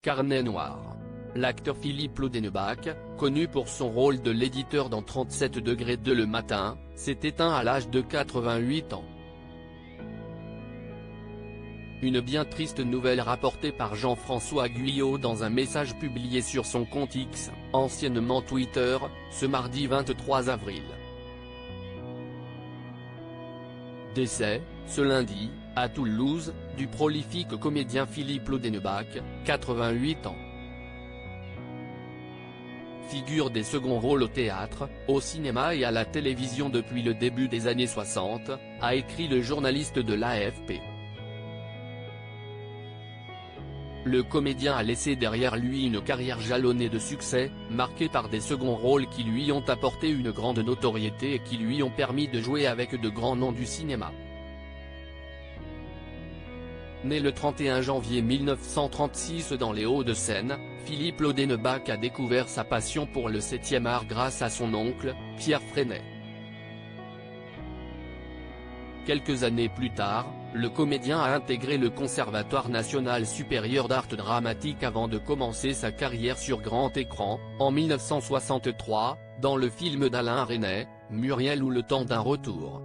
Carnet noir. L'acteur Philippe Lodenbach, connu pour son rôle de l'éditeur dans 37°2 le matin, s'est éteint à l'âge de 88 ans. Une bien triste nouvelle rapportée par Jean-François Guyot dans un message publié sur son compte X, anciennement Twitter, ce mardi 23 avril. Décès, ce lundi, à Toulouse, du prolifique comédien Philippe Lodenbach, 88 ans. Figure des seconds rôles au théâtre, au cinéma et à la télévision depuis le début des années 60, a écrit le journaliste de l'AFP. Le comédien a laissé derrière lui une carrière jalonnée de succès, marquée par des seconds rôles qui lui ont apporté une grande notoriété et qui lui ont permis de jouer avec de grands noms du cinéma. Né le 31 janvier 1936 dans les Hauts-de-Seine, Philippe Lodenbach a découvert sa passion pour le 7e art grâce à son oncle, Pierre Freinet. Quelques années plus tard, le comédien a intégré le Conservatoire national supérieur d'art dramatique avant de commencer sa carrière sur grand écran, en 1963, dans le film d'Alain Resnais, Muriel ou Le temps d'un retour.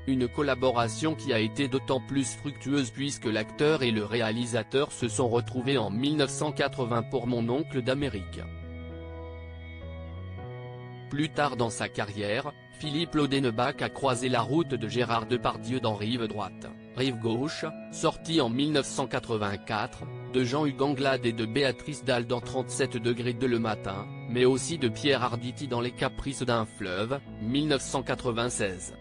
Une collaboration qui a été d'autant plus fructueuse puisque l'acteur et le réalisateur se sont retrouvés en 1980 pour Mon oncle d'Amérique. Plus tard dans sa carrière, Philippe Lodenbach a croisé la route de Gérard Depardieu dans Rive droite, Rive gauche, sorti en 1984, de Jean-Hugues Anglade et de Béatrice Dalle dans 37°2 le matin, mais aussi de Pierre Arditi dans Les Caprices d'un fleuve, 1996.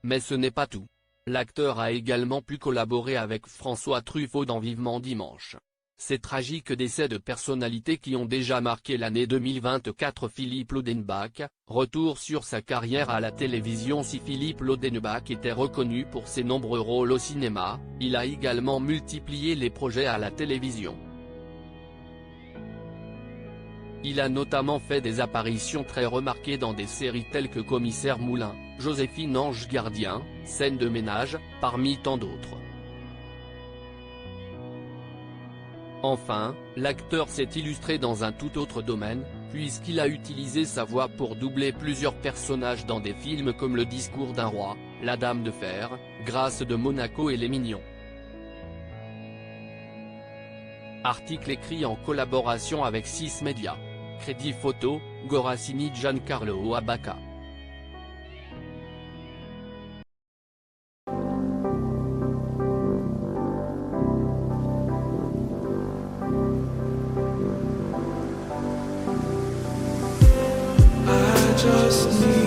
Mais ce n'est pas tout. L'acteur a également pu collaborer avec François Truffaut dans Vivement dimanche. Ces tragiques décès de personnalités qui ont déjà marqué l'année 2024. Philippe Lodenbach, retour sur sa carrière à la télévision. Si Philippe Lodenbach était reconnu pour ses nombreux rôles au cinéma, il a également multiplié les projets à la télévision. Il a notamment fait des apparitions très remarquées dans des séries telles que Commissaire Moulin, Joséphine Ange Gardien, Scène de ménage, parmi tant d'autres. Enfin, l'acteur s'est illustré dans un tout autre domaine, puisqu'il a utilisé sa voix pour doubler plusieurs personnages dans des films comme Le discours d'un roi, La Dame de fer, Grâce de Monaco et Les Mignons. Article écrit en collaboration avec 6 médias. Crédit photo, Gorassini Giancarlo Abaca. I just need